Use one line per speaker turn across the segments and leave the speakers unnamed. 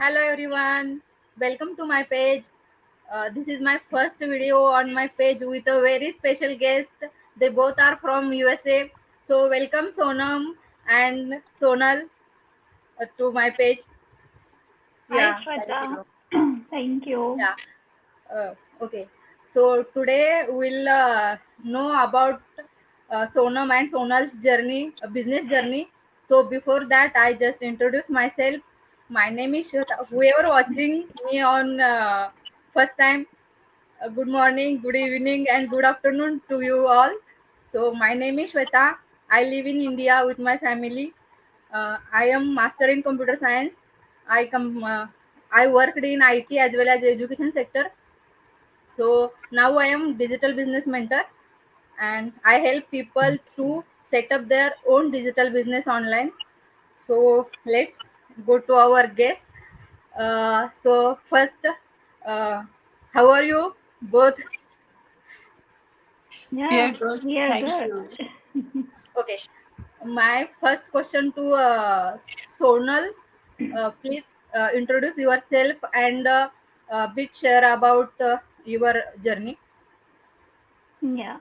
Hello everyone, welcome to my page. This is my first video on my page with a very special guest. They both are from USA. So welcome Sonam and Sonal to my page.
Hi,
Yeah,
Shweta. Thank you.
yeah. Okay. So today we'll know about Sonam and Sonal's journey, business journey. So before that, I just introduce myself. My name is Shweta. Whoever watching me on first time, good morning, good evening, and good afternoon to you all. So my name is Shweta. I live in India with my family. I am master in computer science. I come. I worked in IT as well as education sector. So now I am digital business mentor and I help people to set up their own digital business online. So let's go to our guest. So first, uh, how are you both?
Yeah,
We are good.
we are
Thank
good.
you.
Okay, my first question to Sonal. Please introduce yourself and bit share about your journey.
Yeah.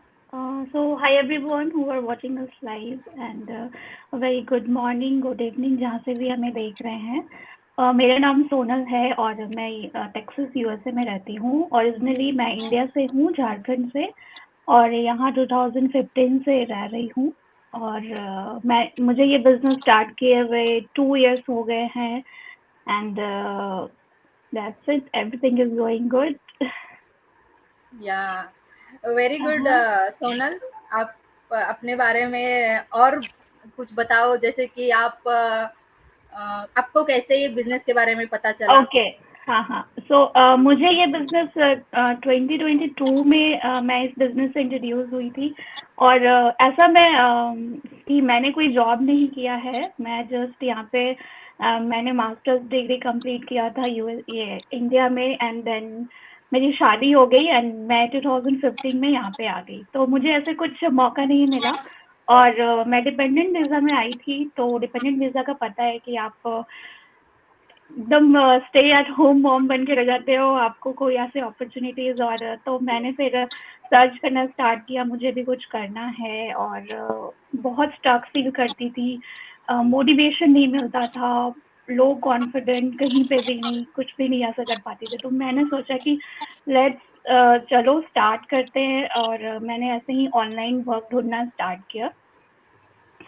So hi everyone who are watching us live and a very good morning, good evening जहाँ से भी हमें देख रहे हैं. मेरा नाम सोनल है और मैं टेक्सास यूएसए में रहती हूँ. ओरिजिनली मैं इंडिया से हूँ, झारखंड से, और यहाँ 2015 से रह रही हूँ. और मैं मुझे ये बिजनेस स्टार्ट किए हुए 2 इयर्स हो गए हैं. And that's it. Everything is going good.
या वेरी गुड
हाँ.
सोनल. आप अपने बारे में और कुछ बताओ, जैसे कि आप आपको कैसे ये बिजनेस के बारे में पता चला.
ओके. हाँ, हाँ. सो मुझे ये बिज़नेस 2022 में मैं इस बिज़नेस से इंट्रोड्यूस हुई थी. और ऐसा मैं कि मैंने कोई जॉब नहीं किया है. मैं जस्ट यहाँ पे मैंने मास्टर्स डिग्री कंप्लीट किया था यूएस ये इंडिया में, एंड देन मेरी शादी हो गई एंड मैं 2015 में यहाँ पे आ गई. तो मुझे ऐसे कुछ मौका नहीं मिला. और मैं डिपेंडेंट वीज़ा में आई थी. तो डिपेंडेंट वीज़ा का पता है कि आप एकदम स्टे एट होम मॉम बन के रह जाते हो. आपको कोई ऐसे अपॉर्चुनिटीज, और तो मैंने फिर सर्च करना स्टार्ट किया. मुझे भी कुछ करना है. और बहुत स्टक फील करती थी. मोटिवेशन नहीं मिलता था. लो कॉन्फिडेंट, कहीं पे भी नहीं, कुछ भी नहीं ऐसा कर पाती थी. तो मैंने सोचा कि लेट्स चलो स्टार्ट करते हैं. और मैंने ऐसे ही ऑनलाइन वर्क ढूंढना स्टार्ट किया.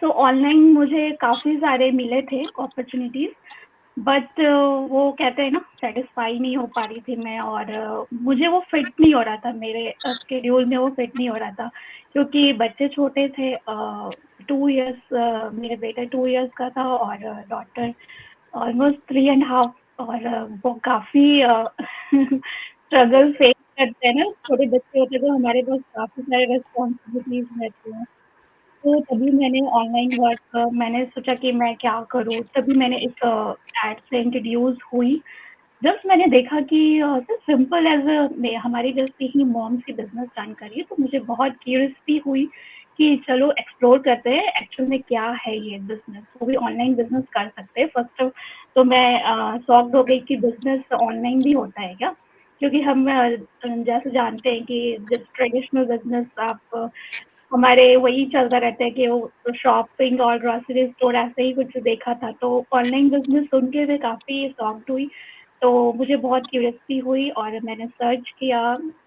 सो ऑनलाइन मुझे काफ़ी सारे मिले थे अपॉर्चुनिटीज. बट वो कहते हैं ना, सेटिस्फाई नहीं हो पा रही थी मैं. और मुझे वो फिट नहीं हो रहा था, मेरे स्केड्यूल में वो फिट नहीं हो रहा था. क्योंकि बच्चे छोटे थे. 2 इयर्स, मेरे बेटा 2 इयर्स का था और डॉटर ऑलमोस्ट 3.5. और वो काफ़ी स्ट्रगल फेस करते हैं ना. छोटे बच्चे होते हैं तो हमारे पास काफ़ी सारे रिस्पॉन्सिबिलिटीज रहती हैं. तो तभी मैंने ऑनलाइन वर्क मैंने सोचा कि मैं क्या करूँ? तभी मैंने इस ऐड से इंट्रोड्यूस हुई. जस्ट मैंने देखा कि सिंपल एज़ मैं हमारी जैसे ही मॉम्स ही बिज़नेस रन कर रही है, तो मुझे बहुत क्यूरियोसिटी हुई कि चलो एक्सप्लोर करते हैं एक्चुअल में क्या है ये बिज़नेस, वो भी ऑनलाइन बिज़नेस कर सकते हैं. फर्स्ट तो मैं शॉक्ड हो गई कि बिज़नेस ऑनलाइन भी होता है क्या? क्योंकि हम जैसे जानते हैं कि जिस ट्रेडिशनल बिज़नेस आप हमारे वही चलता रहता है कि वो शॉपिंग और ग्रोसरी स्टोर ऐसे ही कुछ देखा था. तो ऑनलाइन बिज़नेस सुन के मैं काफ़ी शॉक्ड हुई. तो मुझे बहुत क्यूरियोसिटी हुई और मैंने सर्च किया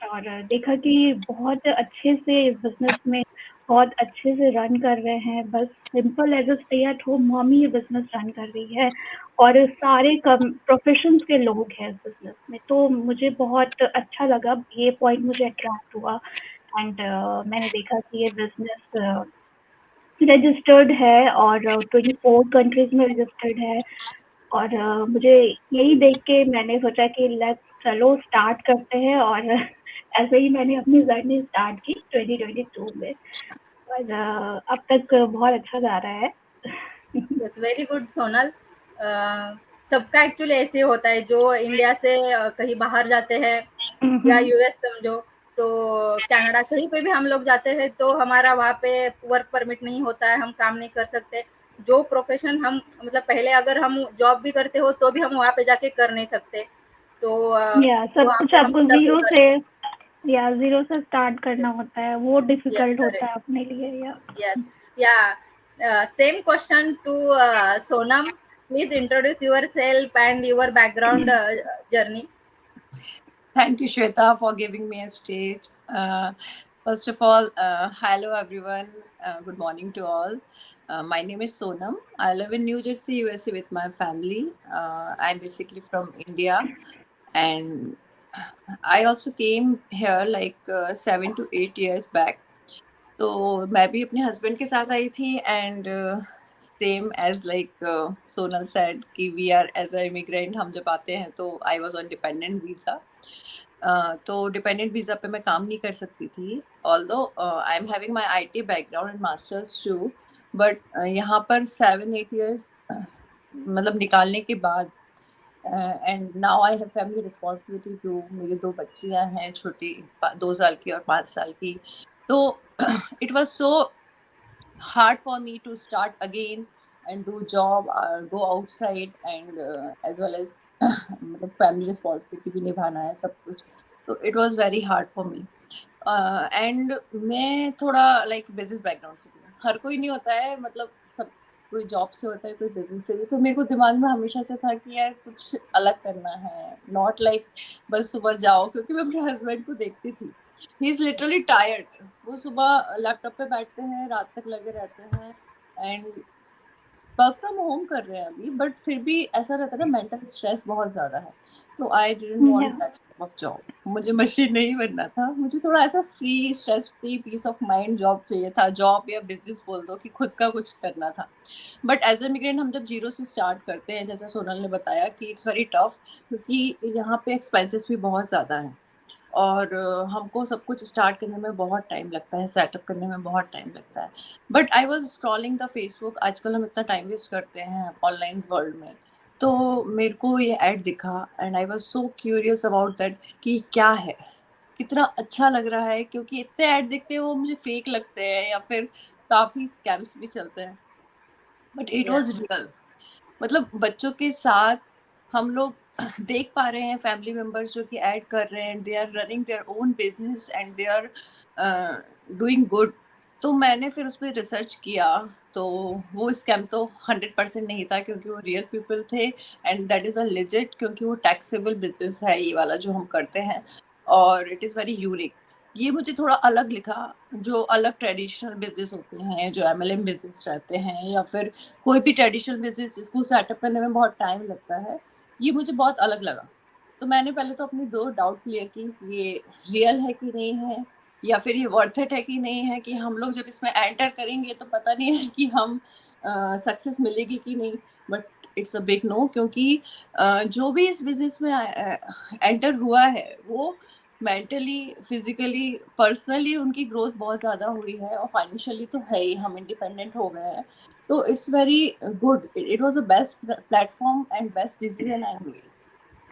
और देखा कि बहुत अच्छे से इस बिज़नेस में बहुत अच्छे से रन कर रहे हैं. बस simple as a stay at home mom ही ये बिज़नेस रन कर रही है. और सारे कम प्रोफ़ेशंस के लोग हैं इस बिज़नेस में. तो मुझे बहुत अच्छा लगा, ये पॉइंट मुझे अट्रैक्ट हुआ. एंड मैंने देखा कि ये बिज़नेस रजिस्टर्ड है और 24 कंट्रीज़ में रजिस्टर्ड है. और मुझे यही देख के मैंने सोचा कि लेट्स चलो स्टार्ट करते हैं. और ऐसे ही मैंने अपनी जर्नी स्टार्ट की 2022 में. और अब तक बहुत अच्छा जा रहा है.
Yes, very good Sonal. सबका एक्चुअली ऐसे होता है जो इंडिया से कहीं बाहर जाते हैं या
हम्म.
यूएस समझो, तो कनाडा कहीं पे भी हम लोग जाते हैं तो हमारा वहाँ पे वर्क परमिट नहीं होता है, हम काम नहीं कर सकते. जो प्रोफेशन हम मतलब पहले अगर हम जॉब भी करते हो तो भी हम वहाँ पे जाके कर नहीं सकते, तो
या सब
वहाँ
कुछ
पे हम
आपको
स्ट्रगल
ज़ीरो
कर।
से, या ज़ीरो से स्टार्ट करना होता है, वो
यस
डिफ़िकल्ट होता
करेक्ट।
है अपने लिए या
Yes. Yeah. Same question to Sonam. Please introduce yourself and your background journey.
Thank you, Shweta, for giving me a stage. First of all, hello everyone. Good morning to all. My name is Sonam. I live in New Jersey, USA with my family. I'm basically from India, and I also came here like 7 to 8 years back. तो मैं भी अपने husband के साथ आई थी and same as like Sonal said कि we are as a immigrant, हम जब आते हैं तो I was on dependent visa. तो डिपेंडेंट वीज़ा पे मैं काम नहीं कर सकती थी, although I am having my IT background and masters too, but यहाँ पर 7 8 इयर्स मतलब निकालने के बाद and now I have family responsibility too, मेरी 2 बच्चियां हैं छोटी, 2 साल की और 5 साल की। तो it was so hard for me to start again and do job, go outside and as well as मतलब फैमिली रिस्पॉन्सिबिलिटी भी निभाना है सब कुछ, तो it was very hard for me. And मैं थोड़ा लाइक बिजनेस बैकग्राउंड से भी हूँ, हर कोई नहीं होता है, मतलब सब कोई जॉब से होता है, कोई बिजनेस से भी, तो मेरे को दिमाग में हमेशा से था कि यार कुछ अलग करना है, नॉट लाइक बस सुबह जाओ, क्योंकि मैं अपने हस्बैंड को देखती थी, ही इज लिटरली टायर्ड, वो सुबह लैपटॉप पे बैठते हैं, रात तक लगे रहते हैं एंड वर्क फ्रॉम होम कर रहे हैं अभी, बट फिर भी ऐसा रहता है ना, मेंटल स्ट्रेस बहुत ज़्यादा है। तो आई डिडंट
या
want that type of job, मुझे मशीन नहीं बनना था, मुझे थोड़ा ऐसा free, stress free, peace of mind job चाहिए था, जॉब या बिज़नेस बोल दो, कि खुद का कुछ करना था। बट एज़ अ इमिग्रेंट हम जब ज़ीरो से स्टार्ट करते हैं, जैसा सोनल ने बताया कि इट्स वेरी टफ, क्योंकि यहाँ पे एक्सपेंसेस भी बहुत ज़्यादा हैं और हमको सब कुछ स्टार्ट करने में बहुत टाइम लगता है, सेटअप करने में बहुत टाइम लगता है। But I was scrolling the Facebook, आजकल हम इतना टाइम वेस्ट करते हैं ऑनलाइन वर्ल्ड में, तो मेरे को ये ऐड दिखा and I was so curious about that कि क्या है? कितना अच्छा लग रहा है, क्योंकि इतने ऐड दिखते हैं वो मुझे फेक लगते हैं या फिर काफ़ी स्कैम्स भी चलते हैं। But it
Yeah.
Was real, मतलब बच्चों के साथ हम लोग देख पा रहे हैं फैमिली मेंबर्स जो कि ऐड कर रहे हैं, they are running their own business and they are doing good. तो मैंने फिर उस पर रिसर्च किया, तो वो स्कैम तो 100% नहीं था, क्योंकि वो रियल पीपल थे and that is a legit, क्योंकि वो टैक्सेबल बिजनेस है ये वाला जो हम करते हैं, और इट इज़ वेरी यूनिक। ये मुझे थोड़ा अलग लिखा, जो अलग ट्रेडिशनल बिजनेस होते हैं, जो एमएलएम बिजनेस रहते हैं, या फिर कोई भी ट्रेडिशनल बिजनेस जिसको सेटअप करने में बहुत टाइम लगता है, ये मुझे बहुत अलग लगा। तो मैंने पहले तो अपने 2 डाउट क्लियर की, ये रियल है कि नहीं है, या फिर ये वर्थ इट है कि नहीं है, कि हम लोग जब इसमें एंटर करेंगे तो पता नहीं है कि हम सक्सेस मिलेगी कि नहीं। But it's a big no, क्योंकि जो भी इस बिज़नेस में एंटर हुआ है, वो मेंटली, फिज़िकली, पर्सनली उनकी ग्रोथ बहुत ज़्यादा हुई है, और फाइनेंशियली तो है ही, हम इंडिपेंडेंट हो गए हैं। तो it's very good, it was a best platform and best decision I made.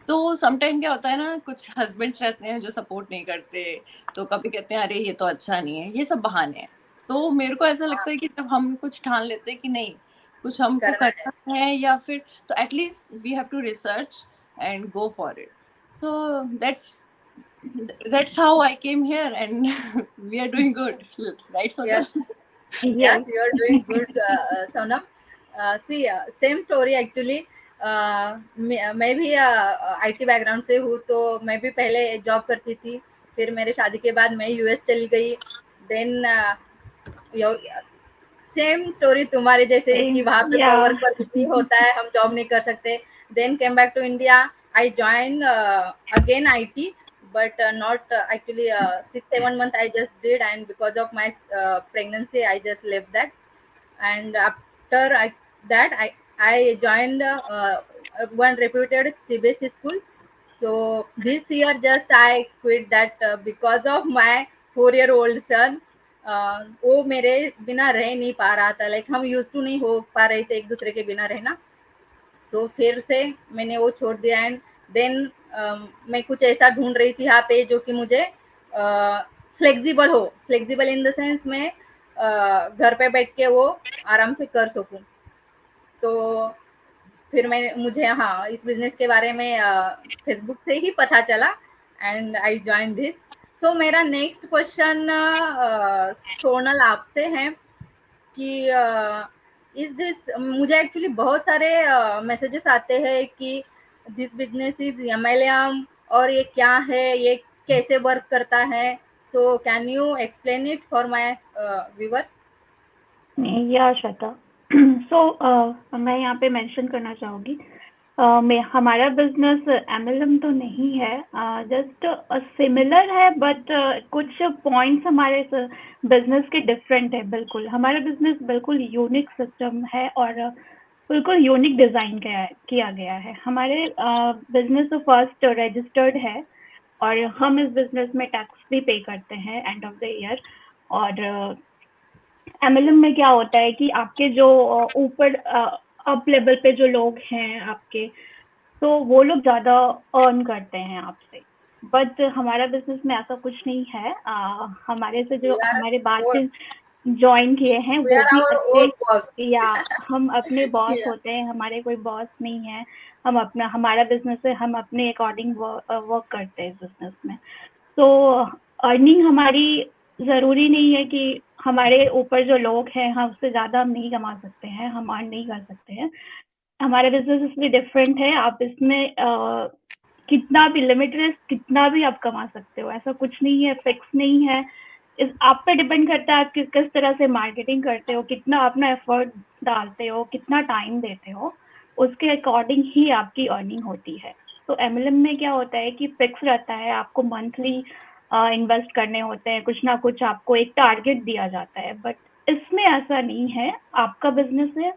तो सम टाइम क्या होता है ना, कुछ हस्बैंड्स रहते हैं जो सपोर्ट नहीं करते, तो कभी कहते हैं अरे ये तो अच्छा नहीं है, ये सब बहाने हैं। तो मेरे को ऐसा लगता है कि जब हम कुछ ठान लेते हैं कि नहीं, कुछ हमको
करना है।
करना है, या फिर तो at least we have to research and go for it. So that's how I came here and we are doing good, right Sonal?
Yes. Yes,
yes.
you are doing good, Sonam. See, same story actually. मैं भी IT background से हूँ, तो मैं भी पहले job करती थी, फिर मेरे शादी के बाद मैं यूएस चली गई। देन सेम स्टोरी तुम्हारे जैसे कि वहाँ पे
या
वर्क परमिट नहीं होता है, हम जॉब नहीं कर सकते। Then came back to India, I join again IT, but not actually 6 7 months I just did, and because of my pregnancy I just left that. And after that I joined one reputed CBSE school. So this year just I quit that because of my 4 year old son. वो मेरे बिना रह नहीं पा रहा था, like हम use to नहीं हो पा रहे थे एक दूसरे के बिना रहना। सो फिर से मैंने वो छोड़ दिया। एंड देन मैं कुछ ऐसा ढूंढ रही थी यहाँ पे जो कि मुझे फ्लेक्सिबल हो, फ्लेक्सिबल इन द सेंस मैं घर पे बैठ के वो आराम से कर सकूं। तो फिर मुझे हाँ इस बिजनेस के बारे में फेसबुक से ही पता चला एंड आई जॉइन दिस। सो मेरा नेक्स्ट क्वेश्चन सोनल आपसे है कि इज दिस, मुझे एक्चुअली बहुत सारे मैसेजेस आते हैं कि दिस बिजनेस इज एमएलएम और ये क्या है, ये कैसे वर्क करता है। So can you explain it for my viewers?
या श्वेता। सो मैं यहाँ पे मेंशन करना चाहूँगी, मैं हमारा बिजनेस एमएलएम तो नहीं है, जस्ट सिमिलर है, बट कुछ पॉइंट्स हमारे बिजनेस के डिफरेंट है। बिल्कुल हमारा बिजनेस बिल्कुल यूनिक सिस्टम है और बिल्कुल यूनिक डिज़ाइन किया गया है। हमारे बिजनेस तो फर्स्ट रजिस्टर्ड है और हम इस बिजनेस में टैक्स भी पे करते हैं एंड ऑफ द ईयर। और एमएलएम में क्या होता है कि आपके जो ऊपर अप लेवल पे जो लोग हैं आपके, तो वो लोग ज़्यादा अर्न करते हैं आपसे। बट हमारा बिजनेस में ऐसा कुछ नहीं है। हमारे से
वी
जो
आर
हमारे बाद से जॉइन किए हैं
वी
वो
आर
भी
आवर
अच्छे,
ओन बॉस।
या हम अपने बॉस होते हैं, हमारे कोई बॉस नहीं है। हम अपना, हमारा बिजनेस है, हम अपने अकॉर्डिंग वर्क करते हैं बिजनेस में। तो अर्निंग हमारी ज़रूरी नहीं है कि हमारे ऊपर जो लोग हैं हम उससे ज़्यादा हम नहीं कमा सकते हैं, हम अर्न नहीं कर सकते हैं। हमारा बिजनेस इसमें डिफरेंट है। आप इसमें कितना भी लिमिट है, कितना भी आप कमा सकते हो, ऐसा कुछ नहीं है, फिक्स नहीं है। इस आप पे डिपेंड करता है आप किस तरह से मार्केटिंग करते हो, कितना अपना एफर्ट डालते हो, कितना टाइम देते हो, उसके अकॉर्डिंग ही आपकी अर्निंग होती है। तो एमएलएम में क्या होता है कि फिक्स रहता है, आपको मंथली इन्वेस्ट करने होते हैं, कुछ ना कुछ आपको एक टारगेट दिया जाता है। बट इसमें ऐसा नहीं है, आपका बिजनेस है,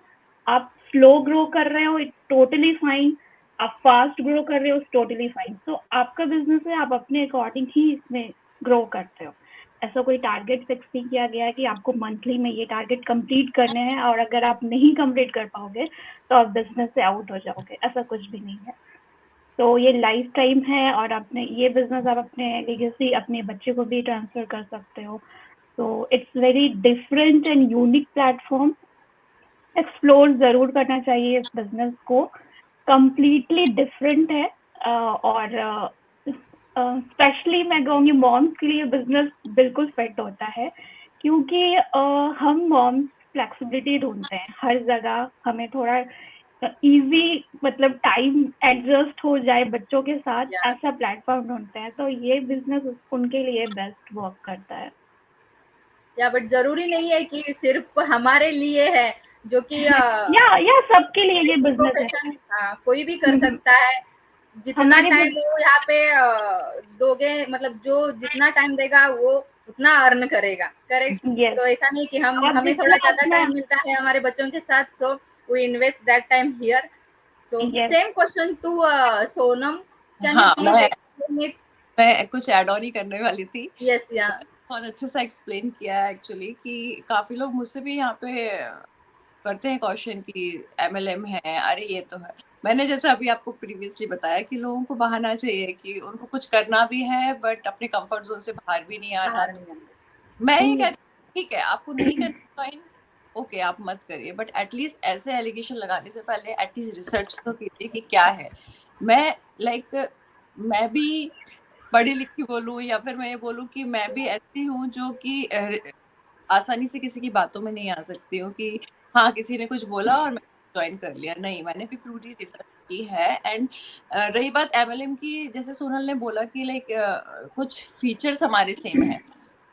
आप स्लो ग्रो कर रहे हो, इट्स टोटली फाइन। आप फास्ट ग्रो कर रहे हो, टोटली फाइन। तो आपका बिजनेस है, आप अपने अकॉर्डिंग ही इसमें ग्रो करते हो। ऐसा कोई टारगेट फिक्स नहीं किया गया है कि आपको मंथली में ये टारगेट कंप्लीट करने हैं और अगर आप नहीं कंप्लीट कर पाओगे तो आप बिजनेस से आउट हो जाओगे, ऐसा कुछ भी नहीं है। तो ये लाइफ टाइम है और अपने ये बिजनेस आप अपने लेगेसी अपने बच्चे को भी ट्रांसफर कर सकते हो। तो it's very different and unique platform. Explore ज़रूर करना चाहिए इस बिजनेस को। कंप्लीटली डिफरेंट है और स्पेशली मैं कहूँगी मॉम्स के लिए बिजनेस बिल्कुल फिट होता है, क्योंकि हम मॉम्स फ्लेक्सिबिलिटी ढूंढते हैं हर जगह। हमें थोड़ा इजी, मतलब टाइम एडजस्ट हो जाए बच्चों के साथ, ऐसा प्लेटफॉर्म ढूंढते हैं। तो ये बिजनेस उनके लिए बेस्ट वर्क करता है।
या बट जरूरी नहीं है कि सिर्फ हमारे लिए है, जो कि
या सबके लिए ये बिजनेस है।
प्रोफेशन कोई भी कर सकता है। जितना
हमारे
टाइम वो यहाँ पे दोगे, मतलब जो जितना टाइम देगा वो उतना अर्न करेगा, करेक्ट।
यस,
तो ऐसा नहीं कि
आप
हमें थोड़ा
जितना
ज्यादा
अपना,
टाइम मिलता है हमारे बच्चों के साथ, so we invest that time here. So
yes,
same question to Sonam, can you
हाँ,
प्लीज एक्सप्लेन इट?
मैं कुछ ऐड ऑन ही करने वाली थी।
यस, या
बहुत अच्छे से एक्सप्लेन किया है एक्चुअली, कि काफी लोग मुझसे भी यहाँ पे करते हैं क्वेश्चन कि एमएलएम है, अरे ये तो है। मैंने जैसे अभी आपको प्रीवियसली बताया कि लोगों को बहाना चाहिए कि उनको कुछ करना भी है बट अपने कंफर्ट जोन से बाहर भी नहीं आना।
बाहर नहीं आना।
मैं ये कहती हूँ ठीक है, आपको नहीं करना फाइन, ओके आप मत करिए, बट एटलीस्ट ऐसे एलिगेशन लगाने से पहले एटलीस्ट रिसर्च तो कीजिए कि क्या है। मैं मैं भी पढ़ी लिखी बोलूं या फिर मैं ये बोलूं कि मैं भी ऐसी हूँ जो कि आसानी से किसी की बातों में नहीं आ सकती हूँ कि हाँ किसी ने कुछ बोला और मैंने ज्वाइन कर लिया। नहीं, मैंने भी पूरी रिसर्च की है। एंड रही बात एमएलएम की, जैसे सोनल ने बोला कि लाइक कुछ फीचर्स हमारे सेम है,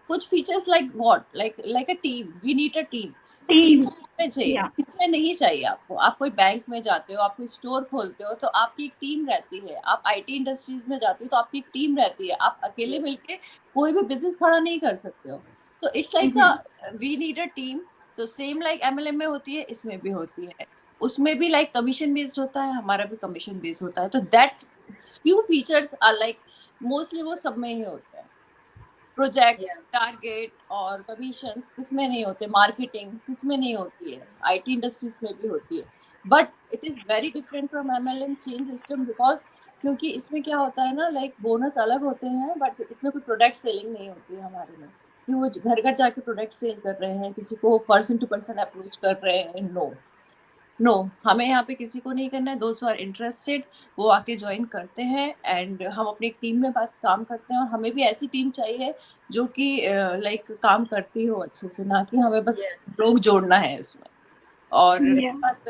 कुछ features like what, like a team, we need a team. तो टीम
टीम,
किसमें चाहिए,
या
किसमें नहीं चाहिए आपको। आप कोई बैंक में जाते हो, आप कोई स्टोर खोलते हो तो आपकी एक टीम रहती है। आप आईटी इंडस्ट्रीज में जाते हो तो आपकी एक टीम रहती है। आप अकेले मिलके कोई भी बिजनेस खड़ा नहीं कर सकते हो। तो it's like we need a team. तो सेम लाइक एमएलएम में होती है, इसमें भी होती है। उसमें भी लाइक कमीशन बेस्ड होता है, हमारा भी कमीशन बेस्ड होता है। तो that few features are like mostly वो सब में ही होते हैं। प्रोजेक्ट,
या
टारगेट और कमीशंस किसमें नहीं होते, मार्केटिंग किसमें नहीं होती है, आईटी इंडस्ट्रीज में भी होती है। But it is very different from MLM chain system, because क्योंकि इसमें क्या होता है ना, लाइक बोनस अलग होते हैं बट इसमें कोई प्रोडक्ट सेलिंग नहीं होती है हमारे में, कि वो घर घर जाके प्रोडक्ट सेल कर रहे हैं, किसी को पर्सन टू पर्सन अप्रोच कर रहे हैं, नो। नो, हमें यहाँ पे किसी को नहीं करना है। दोस्त आर इंटरेस्टेड वो आके ज्वाइन करते हैं एंड हम अपनी टीम में बात काम करते हैं, और हमें भी ऐसी टीम चाहिए जो कि लाइक काम करती हो अच्छे से, ना कि हमें बस
Yes.
लोग जोड़ना है इसमें। और रही
Yeah.
बात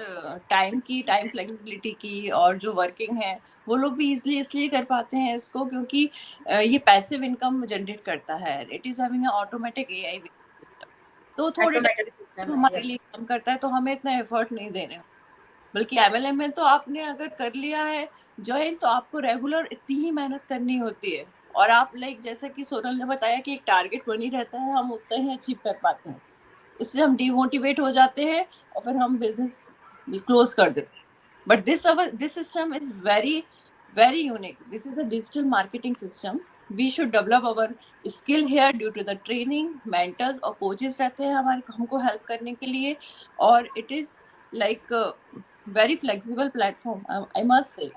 टाइम फ्लेक्सिबिलिटी की, और जो वर्किंग है वो लोग भी इजली इसलिए कर पाते हैं इसको क्योंकि ये पैसिव इनकम जनरेट करता है। It is having automatic AI system, तो थोड़े
Automated
टाइम
system है.
हमारे
Yes.
लिए काम करता है, तो हमें इतना एफर्ट नहीं देने होते। बल्कि एमएलएम में तो आपने अगर कर लिया है ज्वाइन, तो आपको रेगुलर इतनी ही मेहनत करनी होती है, और आप लाइक जैसा कि सोनल ने बताया कि एक टारगेट बनी रहता है, हम उतना ही अचीव कर पाते हैं। इससे हम डिमोटिवेट हो जाते हैं और फिर हम बिजनेस क्लोज कर देते हैं। But this system is very unique. This is a digital marketing system. We should develop our skill here due to the training, mentors और coaches रहते हैं हमारे हमको help करने के लिए, और it is like a very flexible platform. I must say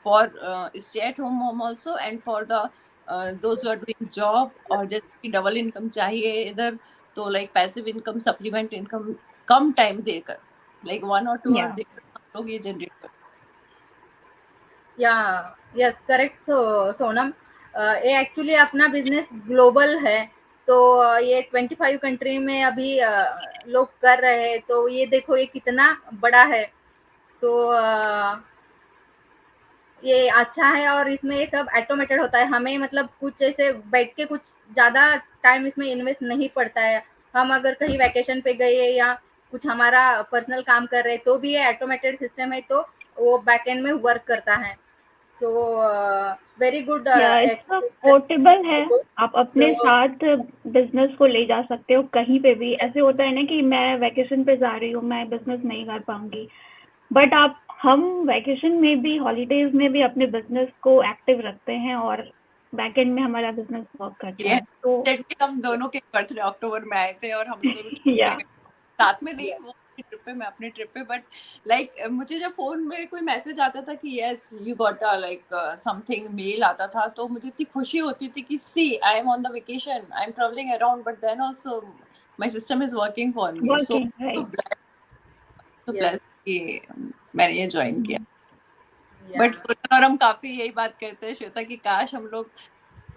for stay at home mom also, and for the those who are doing job, और जैसे कि डबल इनकम चाहिए इधर, तो like passive income supplement income कम time देकर, like 1 or 2 hour
Yeah.
देकर हम लोग ये जनरेट कर।
या यस करेक्ट। सोनम, ये एक्चुअली अपना बिजनेस ग्लोबल है, तो ये 25 कंट्री में अभी लोग कर रहे हैं, तो ये देखो ये कितना बड़ा है। सो ये अच्छा है, और इसमें ये सब ऑटोमेटेड होता है। हमें मतलब कुछ ऐसे बैठ के कुछ ज़्यादा टाइम इसमें इन्वेस्ट नहीं पड़ता है। हम अगर कहीं वैकेशन पे गए या कुछ हमारा पर्सनल काम कर रहे हैं, तो भी ये ऑटोमेटेड सिस्टम है, तो वो बैक एंड में वर्क करता है। सो वेरी गुड
या इट्स पोर्टेबल है,
एक्सपीरियंस।
आप अपने
सो
साथ बिजनेस को ले जा सकते हो कहीं पे भी। ऐसे होता है ना कि मैं वैकेशन पे जा रही हूँ, मैं बिजनेस नहीं कर पाऊंगी, बट आप हम वैकेशन में भी, हॉलीडेज में भी अपने बिजनेस को एक्टिव रखते हैं और बैक एंड में हमारा बिजनेस वर्क करता
ये
है। तो
रिसेंटली हम दोनों के बर्थडे अक्टूबर में आए थे, और हम दोनों ट्रिप पे
या
गए साथ में, नहीं वो अपनी ट्रिप पे मैं अपनी ट्रिप पे, बट लाइक मुझे जब फोन में कोई मैसेज आता था कि yes you got a like something mail आता था, तो मुझे इतनी खुशी होती थी कि see I am on the vacation, I am travelling around, but then also my system is working for me. So
working right.
तो
यस।
ब्लेस कि मैंने ये ज्वाइन किया।
या
बट सोचा, और हम काफी यही बात करते हैं श्वेता कि काश हम लोग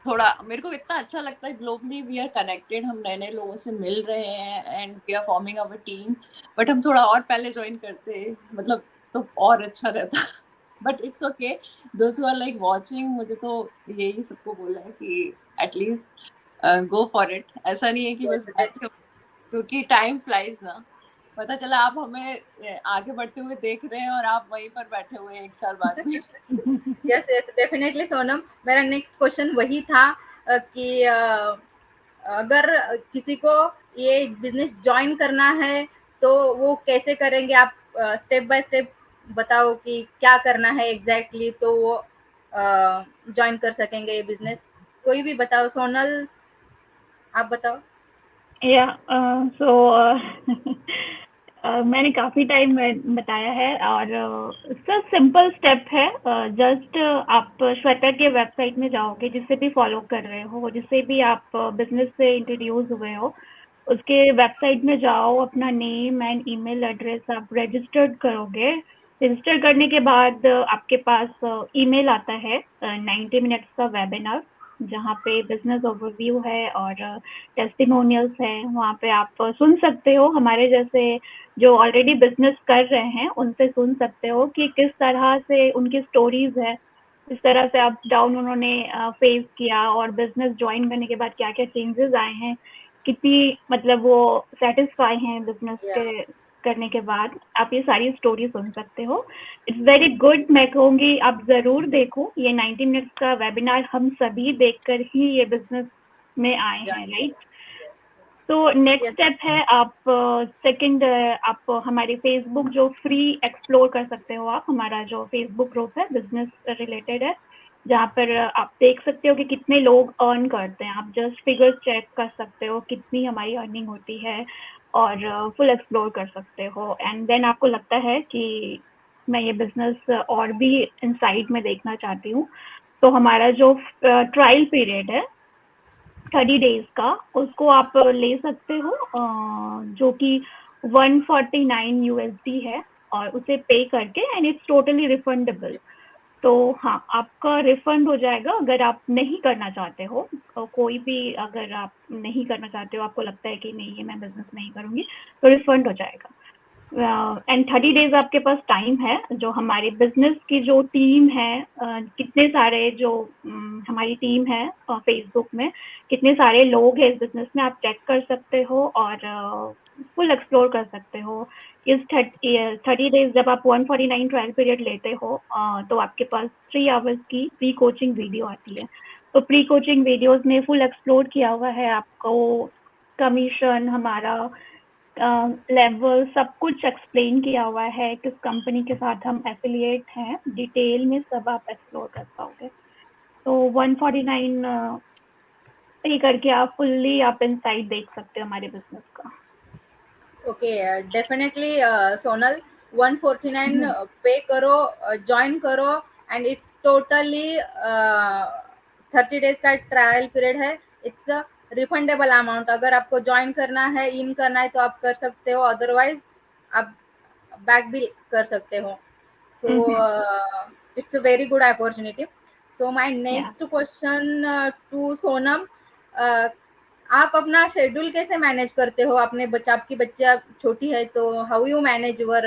थोड़ा, मेरे को इतना अच्छा लगता है ग्लोबली वी आर कनेक्टेड, हम नए नए लोगों से मिल रहे हैं and we are forming our team, but हम थोड़ा और पहले ज्वाइन करते मतलब तो और अच्छा रहता। But it's okay, those who are like watching, मुझे तो यही सबको बोलना है कि एटलीस्ट गो फॉर इट। ऐसा नहीं है कि बस बैठे हो, क्योंकि टाइम फ्लाइज ना। पता चला आप हमें आगे बढ़ते हुए देख रहे हैं और आप वहीं पर बैठे हुए हैं 1 साल बाद में।
यस यस डेफिनेटली सोनम, मेरा नेक्स्ट क्वेश्चन वही था कि अगर किसी को ये बिजनेस ज्वाइन करना है, तो वो कैसे करेंगे? आप स्टेप बाय स्टेप बताओ कि क्या करना है एग्जैक्टली, तो वो ज्वाइन कर सकेंगे ये बिजनेस। कोई भी बताओ, सोनल आप बताओ।
या सो मैंने काफ़ी टाइम में बताया है, और इसका सिंपल स्टेप है। जस्ट आप श्वेता के वेबसाइट में जाओगे, जिसे भी फॉलो कर रहे हो, जिससे भी आप बिजनेस से इंट्रोड्यूस हुए हो, उसके वेबसाइट में जाओ, अपना नेम एंड ईमेल एड्रेस आप रजिस्टर्ड करोगे। रजिस्टर करने के बाद आपके पास ईमेल आता है 90 मिनट्स का वेबिनार, जहाँ पे बिजनेस ओवरव्यू है और टेस्टिमोनियल्स हैं। वहाँ पे आप सुन सकते हो, हमारे जैसे जो ऑलरेडी बिजनेस कर रहे हैं उनसे सुन सकते हो कि किस तरह से उनकी स्टोरीज है, किस तरह से अप डाउन उन्होंने फेस किया, और बिजनेस ज्वाइन करने के बाद क्या क्या चेंजेस आए हैं, कितनी मतलब वो सेटिस्फाई हैं बिजनेस
या
के करने के बाद। आप ये सारी स्टोरी सुन सकते हो। इट्स वेरी गुड, मैं कहूँगी आप ज़रूर देखो ये 90 मिनट्स का वेबिनार। हम सभी देखकर ही ये बिजनेस में आए हैं, राइट? तो नेक्स्ट
यस
स्टेप है, आप सेकंड आप हमारे फेसबुक जो फ्री एक्सप्लोर कर सकते हो। आप हमारा जो फेसबुक ग्रुप है बिजनेस रिलेटेड है, जहाँ पर आप देख सकते हो कि कितने लोग अर्न करते हैं। आप जस्ट फिगर्स चेक कर सकते हो कितनी हमारी अर्निंग होती है, और फुल एक्सप्लोर कर सकते हो। एंड देन आपको लगता है कि मैं ये बिजनेस और भी इनसाइड में देखना चाहती हूँ, तो हमारा जो ट्रायल पीरियड है 30 डेज का, उसको आप ले सकते हो, जो कि 149 USD है। और उसे पे करके, एंड इट्स टोटली रिफंडेबल। तो हाँ, आपका रिफंड हो जाएगा अगर आप नहीं करना चाहते हो। कोई भी अगर आप नहीं करना चाहते हो, आपको लगता है कि नहीं ये मैं बिजनेस नहीं करूंगी, तो रिफंड हो जाएगा। एंड 30 डेज आपके पास टाइम है। जो हमारे बिजनेस की जो टीम है, कितने सारे जो हमारी टीम है फेसबुक में, कितने सारे लोग हैं इस बिजनेस में, आप चेक कर सकते हो और फुल एक्सप्लोर कर सकते हो। इस 30 डेज जब आप 149 ट्रायल पीरियड लेते हो, तो आपके पास 3 आवर्स की प्री कोचिंग वीडियो आती है। तो प्री कोचिंग वीडियोस में फुल एक्सप्लोर किया हुआ है आपको, कमीशन हमारा लेवल सब कुछ एक्सप्लेन किया हुआ है, किस कंपनी के साथ हम एफिलिएट हैं, डिटेल में सब आप एक्सप्लोर कर पाओगे। तो 149 पे करके आप फुल्ली आप इनसाइड देख सकते हो हमारे बिजनेस का।
ओके, डेफिनेटली सोनल, 149 पे करो, ज्वाइन करो, एंड इट्स टोटली 30 डेज का ट्रायल पीरियड है। It's refundable amount. अगर आपको ज्वाइन करना है, इन करना है, तो आप कर सकते हो, अदरवाइज आप बैक भी कर सकते हो। So it's a very good opportunity. So my
या
नेक्स्ट क्वेश्चन टू सोनम, आप अपना शेड्यूल कैसे मैनेज करते हो? अपने बच्चा आपकी बच्चा छोटी है, तो how you manage your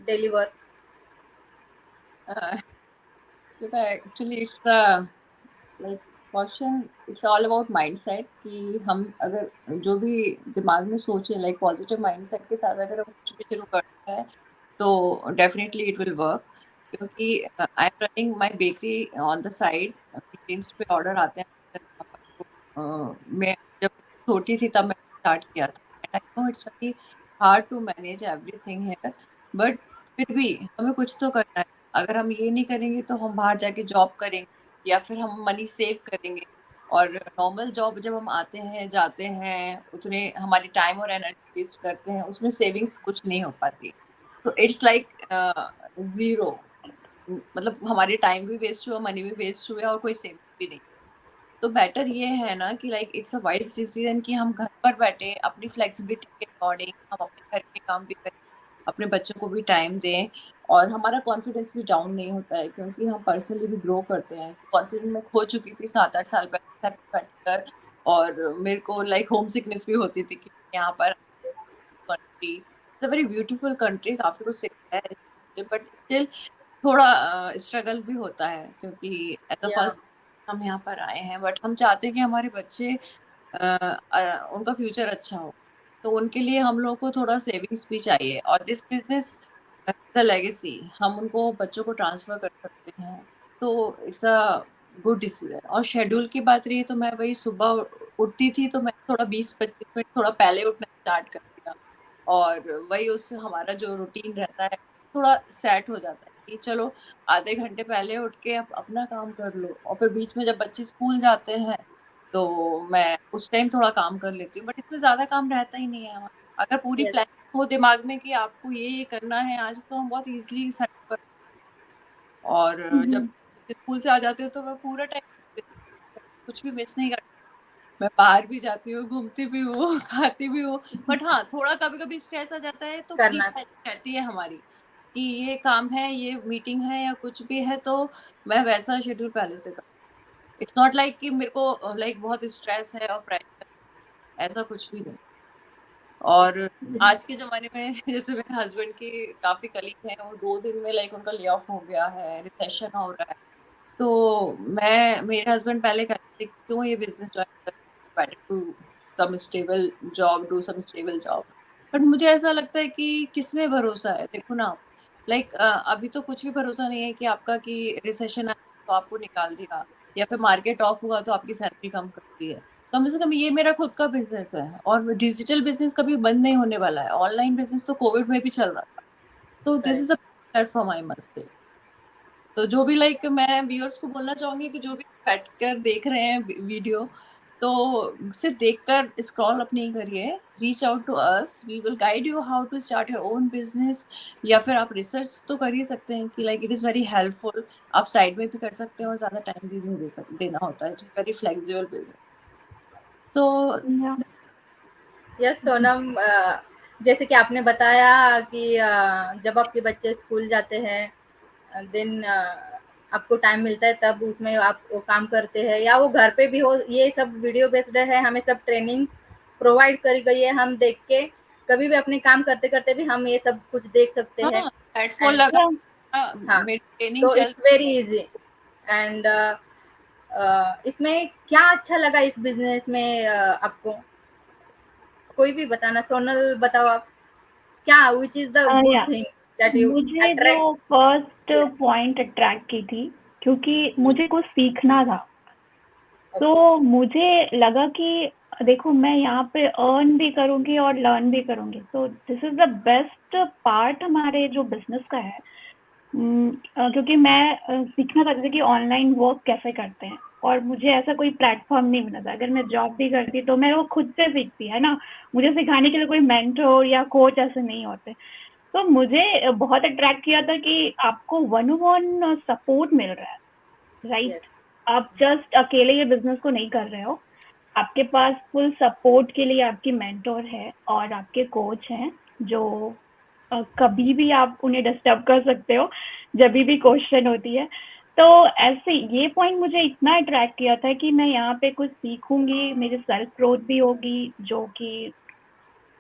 daily work?
Actually it's the like question, it's all about mindset कि हम अगर जो भी दिमाग में सोचे लाइक पॉजिटिव माइंडसेट के साथ अगर हम कुछ भी शुरू करते हैं तो डेफिनेटली इट विल वर्क। क्योंकि I am running my bakery on the side, weekends पे ऑर्डर आते हैं। मैं जब छोटी थी तब मैंने स्टार्ट किया था, and I know it's very hard to manage everything here, but फिर भी हमें कुछ तो करना है। अगर हम ये नहीं करेंगे तो हम बाहर जाके जॉब करेंगे या फिर हम मनी सेव करेंगे, और नॉर्मल जॉब जब हम आते हैं जाते हैं उतने हमारी टाइम और एनर्जी वेस्ट करते हैं, उसमें सेविंग्स कुछ नहीं हो पाती। तो इट्स लाइक जीरो, मतलब हमारी टाइम भी वेस्ट हुआ, मनी भी वेस्ट हुआ और कोई सेविंग भी नहीं। तो बेटर ये है ना कि like it's a wise decision कि हम घर पर बैठे अपनी फ्लेक्सिबिलिटी के अकॉर्डिंग हम अपने घर के काम भी करें, अपने बच्चों को भी टाइम दें, और हमारा कॉन्फिडेंस भी डाउन नहीं होता है क्योंकि हम पर्सनली भी ग्रो करते हैं। कॉन्फिडेंस मैं खो चुकी थी 7-8 साल पहले घर पे बैठकर, और मेरे को लाइक होम सिकनेस भी होती थी कि यहाँ पर country it's a very beautiful country, काफी कुछ सिखाया है, बट स्टिल थोड़ा स्ट्रगल भी होता है क्योंकि एज अ
या
फर्स्ट हम यहाँ पर आए हैं, बट हम चाहते हैं कि हमारे बच्चे उनका फ्यूचर अच्छा हो। तो उनके लिए हम लोग को थोड़ा सेविंग्स भी चाहिए, और दिस बिजनेस द लेगेसी हम उनको बच्चों को ट्रांसफर कर सकते हैं। तो इट्स अ गुड डिसीजन। और शेड्यूल की बात रही तो मैं वही सुबह उठती थी तो मैं थोड़ा 20-25 मिनट थोड़ा पहले उठना स्टार्ट कर दिया, और वही उससे हमारा जो रूटीन रहता है थोड़ा सेट हो जाता है कि चलो आधे घंटे पहले उठ के अपना काम कर लो, और फिर बीच में जब बच्चे स्कूल जाते हैं तो मैं उस टाइम थोड़ा काम कर लेती हूँ, बट इसमें ज्यादा काम रहता ही नहीं है हमारा। अगर पूरी
यस,
प्लान हो दिमाग में कि आपको ये करना है आज, तो हम बहुत इजीली सेट कर। और जब स्कूल से आ जाते हो तो मैं पूरा टाइम कुछ भी मिस नहीं करती। मैं बाहर भी जाती हूँ, घूमती भी हूँ खाती भी हूँ, बट हाँ थोड़ा कभी कभी स्ट्रेस आ जाता है तो प्री
करना।
प्लानिंग रहती है हमारी कि ये काम है, ये मीटिंग है या कुछ भी है, तो मैं वैसा शेड्यूल पहले से कर। इट्स नॉट लाइक कि मेरे को लाइक बहुत स्ट्रेस है और प्रेशर, ऐसा कुछ भी नहीं। और आज के ज़माने में जैसे मेरे हस्बैंड की काफ़ी कलीग हैं, वो 2 दिन में लाइक उनका ले ऑफ हो गया है, रिसेशन हो रहा है। तो मैं मेरे हस्बैंड पहले कहते थे कि क्यों ये बिज़नेस जॉइन कर, better to some stable job, do some stable job. But मुझे ऐसा लगता है कि किसमें भरोसा है? देखो ना, लाइक अभी तो कुछ भी भरोसा नहीं है कि आपका कि रिसेशन आया तो आपको निकाल देगा, या फिर मार्केट ऑफ हुआ तो आपकी सैलरी कम कर दी है। कम से कम ये मेरा खुद का बिज़नेस है, और डिजिटल बिज़नेस कभी बंद नहीं होने वाला है। ऑनलाइन बिज़नेस तो कोविड में भी चल रहा था। तो this is
correct.
The platform I must say. तो जो भी लाइक मैं व्यूअर्स को बोलना चाहूँगी कि जो भी बैठकर देख रहे हैं वीडियो, तो सिर्फ देखकर स्क्रॉल अप नहीं करिए, reach out to us, we will guide you how to start your own business. या फिर आप रिसर्च तो कर ही सकते हैं कि like it is very helpful. आप साइड में भी कर सकते हैं और ज़्यादा टाइम भी नहीं देना होता है, it is very flexible business. तो
Yes, Sonam. जैसे कि आपने बताया कि जब आपके बच्चे स्कूल जाते हैं देन आपको टाइम मिलता है तब उसमें आप वो काम करते हैं, या वो घर पे भी हो, ये सब वीडियो बेस्ड है, हमें सब ट्रेनिंग प्रोवाइड करी गई है, हम देख के कभी भी अपने काम करते करते भी हम ये सब कुछ देख सकते हैं।
हाँ, हेडफोन
एंड
लगा,
या
हाँ,
मेरी ट्रेनिंग
तो
चल।
It's very easy. एंड इसमें क्या अच्छा लगा इस बिजनेस में आपको? कोई भी बताना, सोनल बताओ आप, क्या विच इज द गुड
या
थिंग दैट यू
मुझे जो
अट्रैक्ट?
फर्स्ट पॉइंट अट्रैक्ट की थी, क्योंकि मुझे कुछ सीखना था।
ओके।
तो मुझे लगा कि देखो मैं यहाँ पे अर्न भी करूँगी और लर्न भी करूँगी, तो this is the best part हमारे जो बिज़नेस का है। क्योंकि मैं सीखना चाहती थी कि ऑनलाइन वर्क कैसे करते हैं, और मुझे ऐसा कोई प्लेटफ़ॉर्म नहीं मिला था। अगर मैं जॉब भी करती तो मैं वो खुद से सीखती, है ना? मुझे सिखाने के लिए कोई मेंटर या कोच ऐसे नहीं होते। तो मुझे बहुत अट्रैक्ट किया था कि आपको वन ऑन वन सपोर्ट मिल रहा है, राइट?
यस।
आप जस्ट अकेले ये बिज़नेस को नहीं कर रहे हो। आपके पास फुल सपोर्ट के लिए आपकी मेंटर है और आपके कोच हैं, जो कभी भी आप उन्हें डिस्टर्ब कर सकते हो, जब भी क्वेश्चन होती है। तो ऐसे ये पॉइंट मुझे इतना अट्रैक्ट किया था कि मैं यहाँ पे कुछ सीखूंगी, मेरी सेल्फ ग्रोथ भी होगी, जो कि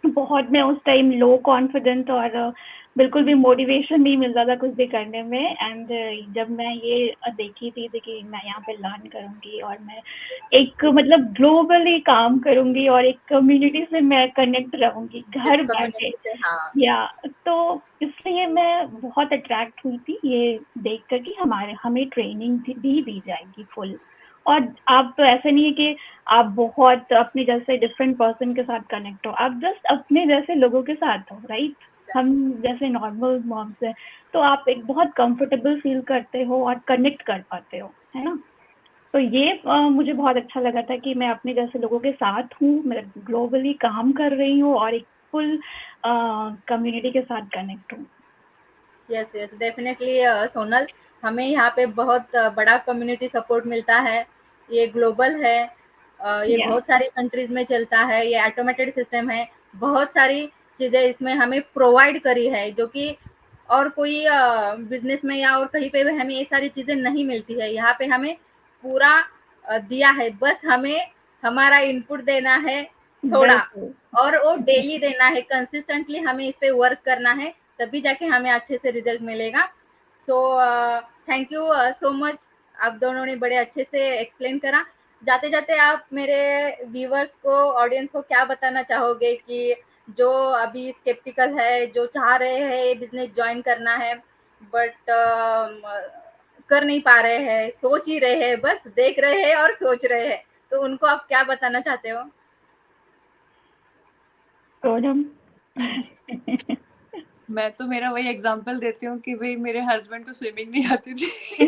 बहुत, मैं उस टाइम लो कॉन्फिडेंट और बिल्कुल भी मोटिवेशन नहीं मिलता था कुछ भी करने में। एंड जब मैं ये देखी थी कि मैं यहाँ पे लर्न करूँगी और मैं एक मतलब ग्लोबली काम करूँगी और एक कम्युनिटी से मैं कनेक्ट रहूँगी
यस,
घर बैठे,
कम्युनिटी से, हाँ।
या तो इसलिए मैं बहुत अट्रैक्ट हुई थी ये देख कर कि हमें ट्रेनिंग भी दी जाएगी फुल। और आप तो ऐसा नहीं है कि आप बहुत अपने जैसे डिफरेंट पर्सन के साथ कनेक्ट हो, आप जस्ट अपने जैसे लोगों के साथ हो, राइट? हम जैसे नॉर्मल मॉम्स हैं, तो आप एक बहुत कंफर्टेबल फील करते हो और कनेक्ट कर पाते हो, है ना? तो ये मुझे बहुत अच्छा लगा था कि मैं अपने जैसे लोगों के साथ हूँ, मैं ग्लोबली काम कर रही हूँ और एक फुल कम्युनिटी के साथ कनेक्ट हूँ।
यस यस, डेफिनेटली सोनल, हमें यहाँ पे बहुत बड़ा कम्युनिटी सपोर्ट मिलता है। ये ग्लोबल है, ये
या
बहुत सारी कंट्रीज में चलता है, ये ऑटोमेटेड सिस्टम है। बहुत सारी चीज़ें इसमें हमें प्रोवाइड करी है, जो कि और कोई बिजनेस में या और कहीं पे भी हमें ये सारी चीज़ें नहीं मिलती है। यहाँ पे हमें पूरा दिया है, बस हमें हमारा इनपुट देना है थोड़ा,
बिल्कुल।
और वो डेली देना है, कंसिस्टेंटली हमें इस पे वर्क करना है, तभी जाके हमें अच्छे से रिजल्ट मिलेगा। So thank you so much, आप दोनों ने बड़े अच्छे से एक्सप्लेन करा। जाते जाते आप मेरे व्यूवर्स को, ऑडियंस को क्या बताना चाहोगे कि जो अभी स्केप्टिकल है, जो चाह रहे हैं ये बिजनेस ज्वाइन करना है, बट कर नहीं पा रहे हैं, सोच ही रहे हैं, बस देख रहे हैं और सोच रहे हैं, तो उनको आप क्या बताना चाहते हो?
सोनम।
मैं तो मेरा वही एग्जांपल देती हूँ कि भाई मेरे हस्बैंड को स्विमिंग नहीं आती थी।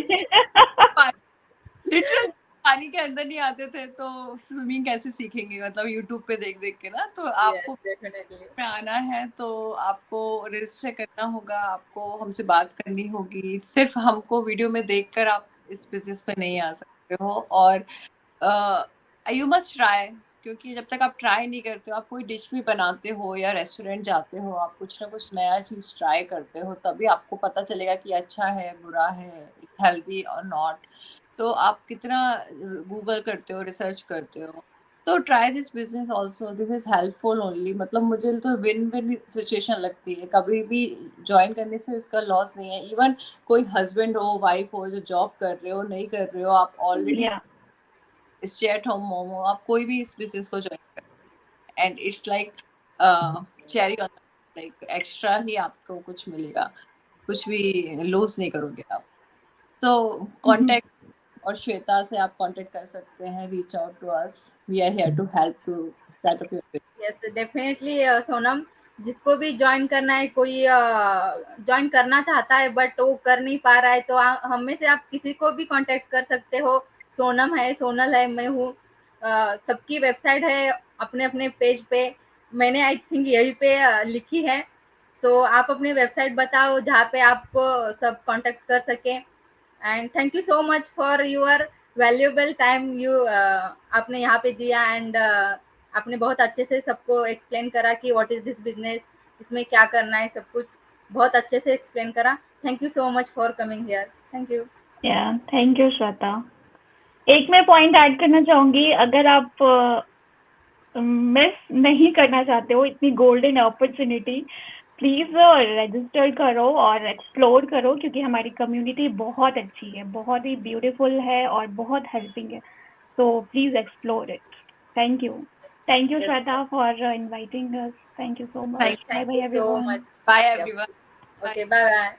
लिटरल पानी के अंदर नहीं आते थे, तो स्विमिंग कैसे सीखेंगे, मतलब यूट्यूब पे देख देख के ना। तो
यस,
आपको
डेफिनेटली।
में आना है तो आपको रजिस्टर करना होगा, आपको हमसे बात करनी होगी। सिर्फ हमको वीडियो में देखकर आप इस बिजनेस पे नहीं आ सकते हो। और यू मस्ट ट्राई, क्योंकि जब तक आप ट्राई नहीं करते हो, आप कोई डिश भी बनाते हो या रेस्टोरेंट जाते हो, आप कुछ ना कुछ नया चीज ट्राई करते हो, तभी आपको पता चलेगा कि अच्छा है, बुरा है, हेल्दी और नॉट। तो आप कितना गूगल करते हो, रिसर्च करते हो। तो try this business also, this is helpful only. मतलब मुझे तो विन विन सिचुएशन लगती है, कभी भी ज्वाइन करने से इसका लॉस नहीं है। इवन कोई हस्बैंड हो, वाइफ हो, जो जॉब कर रहे हो, नहीं कर रहे हो, आप ऑलरेडी
या
स्टे एट होम मोम हो, आप कोई भी इस बिजनेस को ज्वाइन कर, and it's like cherry on, like extra ही आपको कुछ मिलेगा, कुछ भी लूज नहीं करोगे आप। तो कांटेक्ट, और श्वेता से आप कांटेक्ट कर सकते हैं, reach out to us, we are here to help to set up your business.
Yes, definitely Sonam, जिसको भी ज्वाइन करना है, कोई ज्वाइन करना चाहता है बट वो कर नहीं पा रहा है, तो हम में से आप किसी को भी कांटेक्ट कर सकते हो। सोनम है, सोनल है, मैं हूँ, सबकी वेबसाइट है अपने अपने पेज पे, मैंने आई थिंक यहीं पे लिखी है। सो आप अपनी वेबसाइट बताओ जहाँ पे आपको सब कांटेक्ट कर सके। And thank you so much for your valuable time, you आपने यहाँ पे दिया। एंड आपने बहुत अच्छे से सबको एक्सप्लेन करा कि व्हाट इज दिस बिजनेस, इसमें क्या करना है, सब कुछ बहुत अच्छे से एक्सप्लेन करा। Thank you so much for coming here. Thank you.
या थैंक यू श्वेता। एक मैं पॉइंट ऐड करना चाहूंगी, अगर आप मिस नहीं करना चाहते हो इतनी गोल्डन अपॉर्चुनिटी, प्लीज रजिस्टर करो और एक्सप्लोर करो, क्योंकि हमारी कम्युनिटी बहुत अच्छी है, बहुत ही ब्यूटीफुल है और बहुत हेल्पिंग है। So please explore it. Thank you. Thank you
yes,
Shweta for inviting us. Thank you so
Thank
much.
you.
Bye
thank
bye
you so
everyone.
Much.
Bye, everyone. Bye.
Okay, bye bye.